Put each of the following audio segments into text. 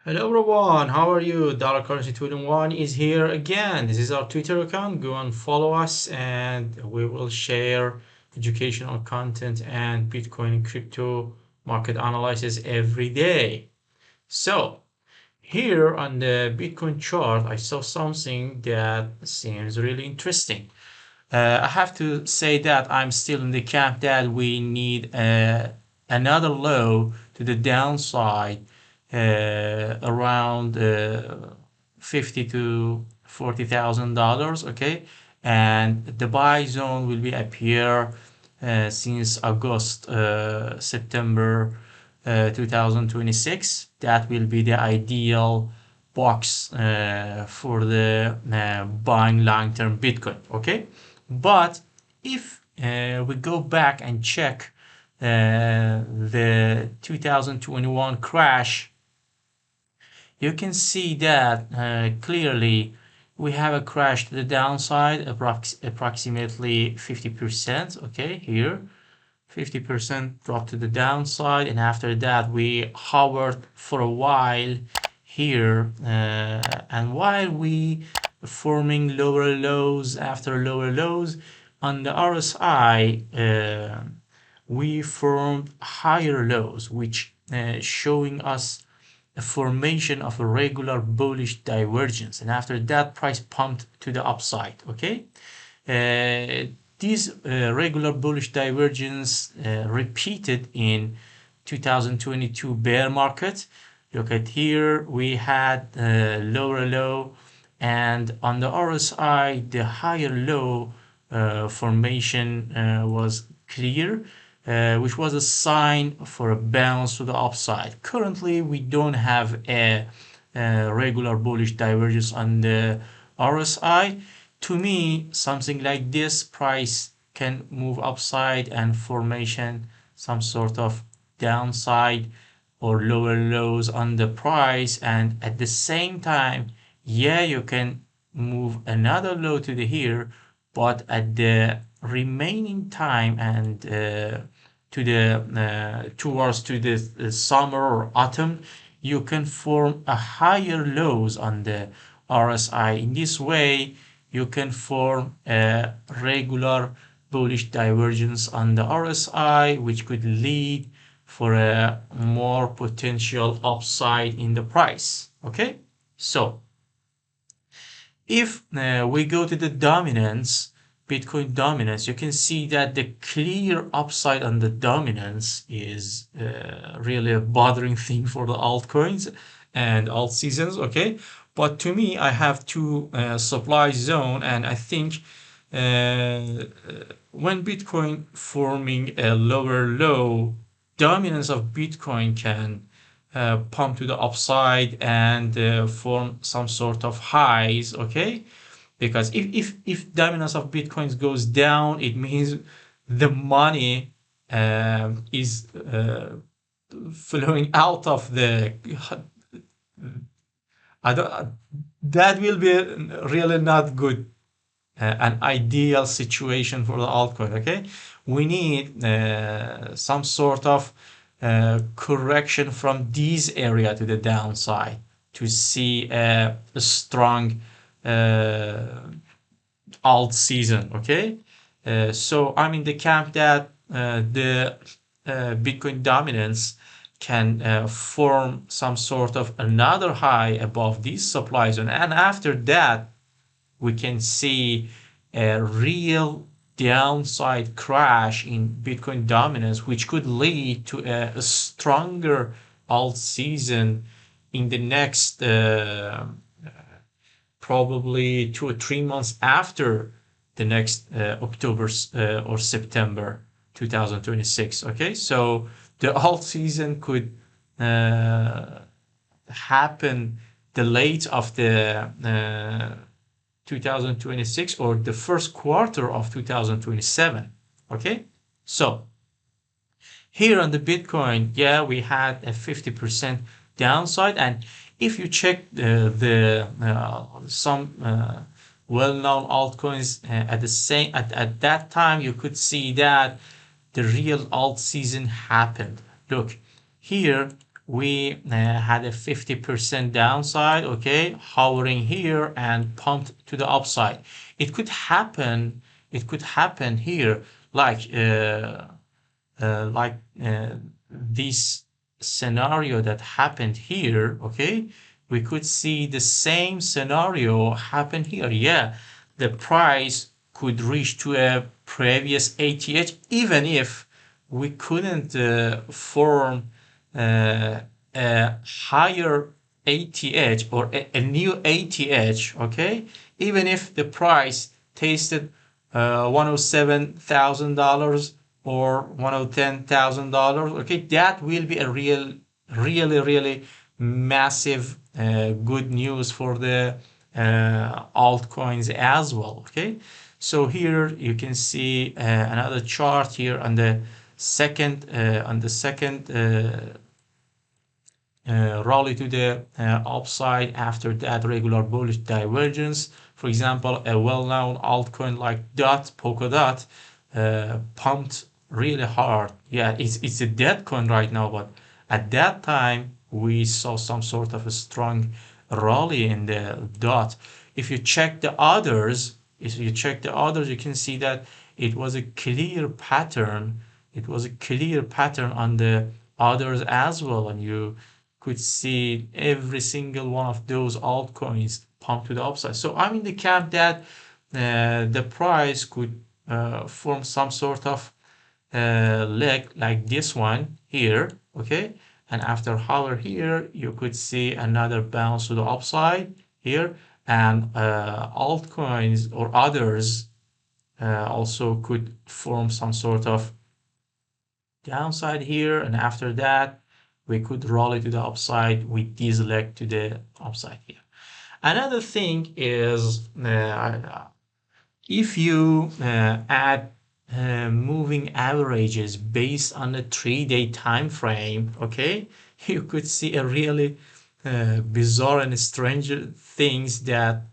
Hello everyone, how are you? Dollar Currency 2-in-1 is here again. This is our Twitter account. Go and follow us and we will share educational content and Bitcoin and crypto market analysis every day. So here on the Bitcoin chart, I saw something that seems really interesting. I have to say that I'm still in the camp that we need another low to the downside around 50 to $40,000. Okay, and the buy zone will be appear since August, September 2026. That will be the ideal box for the buying long-term Bitcoin. Okay, but if we go back and check the 2021 crash, you can see that clearly we have a crash to the downside, approximately 50%. Okay, here 50% drop to the downside, and after that we hovered for a while here, and while we forming lower lows after lower lows on the RSI, we formed higher lows, which showing us a formation of a regular bullish divergence, and after that price pumped to the upside. Okay, this regular bullish divergence repeated in 2022 bear market. Look at here, we had lower low, and on the RSI the higher low formation was clear, which was a sign for a bounce to the upside. Currently we don't have a regular bullish divergence on the RSI. To me, something like this price can move upside and formation some sort of downside or lower lows on the price, and at the same time, yeah, you can move another low to the here, but at the remaining time and to the towards to the summer or autumn, you can form a higher lows on the RSI. In this way, you can form a regular bullish divergence on the RSI, which could lead for a more potential upside in the price. Okay, so if we go to the dominance, Bitcoin dominance, you can see that the clear upside on the dominance is really a bothering thing for the altcoins and alt seasons. Okay, but to me, I have two supply zone, and I think when Bitcoin forming a lower low, dominance of Bitcoin can pump to the upside and form some sort of highs. Okay, because if dominance of Bitcoins goes down, it means the money is flowing out of the I don't, that will be really not good, an ideal situation for the altcoin. Okay, we need some sort of correction from this area to the downside to see a strong alt season. Okay, so I'm in the camp that the Bitcoin dominance can form some sort of another high above this supply zone, and after that we can see a real downside crash in Bitcoin dominance, which could lead to a stronger alt season in the next probably 2 or 3 months after the next October or September 2026. Okay, so the alt season could happen the late of the 2026 or the first quarter of 2027. Okay, so here on the Bitcoin, yeah, we had a 50% downside, and if you check the some well-known altcoins at the same at that time, you could see that the real alt season happened. Look, here we had a 50% downside, okay, hovering here and pumped to the upside. It could happen here, like like this scenario that happened here, okay, we could see the same scenario happen here. Yeah, the price could reach to a previous ATH, even if we couldn't form a higher ATH or a new ATH, okay, even if the price tasted $107,000 or $110,000, okay, that will be a really massive good news for the altcoins as well, okay. So here you can see another chart here on the second rally to the upside after that regular bullish divergence. For example, a well-known altcoin like Polka Dot pumped really hard. Yeah, it's a dead coin right now, but at that time we saw some sort of a strong rally in the dot. If you check the others, you can see that it was a clear pattern. It was a clear pattern on the others as well, and you could see every single one of those altcoins pump to the upside. So I'm in the camp that the price could form some sort of leg like this one here, okay, and after hover here you could see another bounce to the upside here, and altcoins or others also could form some sort of downside here, and after that we could roll it to the upside with this leg to the upside here. Another thing is if you add moving averages based on a 3-day time frame, okay, you could see a really bizarre and strange things that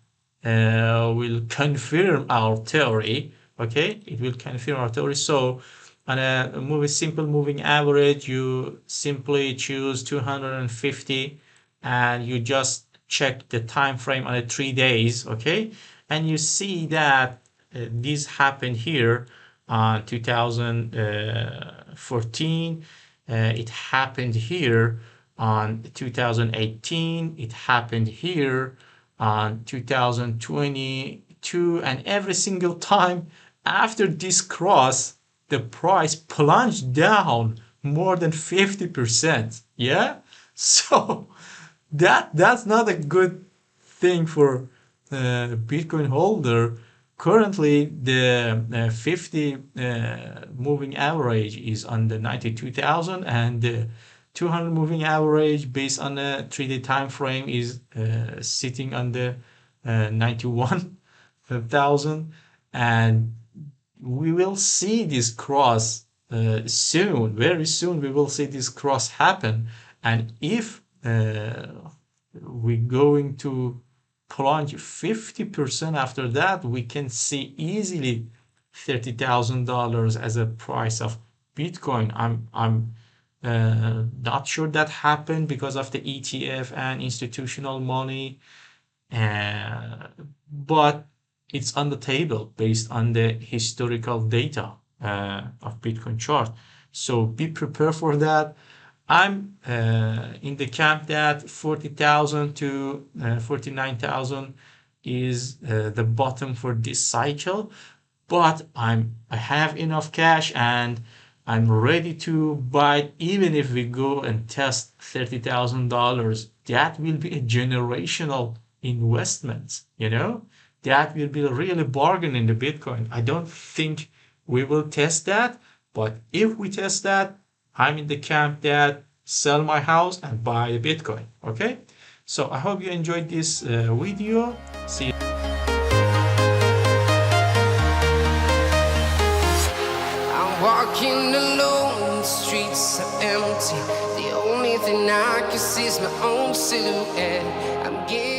will confirm our theory, okay. It will confirm our theory. So on a simple moving average, you simply choose 250 and you just check the time frame on a 3 days, okay, and you see that this happened here on 2014. It happened here on 2018. It happened here on 2022, and every single time after this cross, the price plunged down more than 50%. Yeah, so that's not a good thing for Bitcoin holder. Currently, the 50 moving average is on the 92,000, and the 200 moving average based on a 3-day time frame is sitting on the 91,000, and we will see this cross soon. Very soon we will see this cross happen, and if we're going to plunge 50% after that, we can see easily $30,000 as a price of Bitcoin. I'm not sure that happened because of the ETF and institutional money, but it's on the table based on the historical data of Bitcoin chart. So be prepared for that. I'm in the camp that 40,000 to 49,000 is the bottom for this cycle, but I have enough cash and I'm ready to buy even if we go and test $30,000. That will be a generational investment, you know? That will be a really bargain in the Bitcoin. I don't think we will test that, but if we test that, I'm in the camp that sell my house and buy a Bitcoin, okay? So I hope you enjoyed this video. See you. I'm walking alone, the streets are empty. The only thing I can see is my own silhouette. I'm getting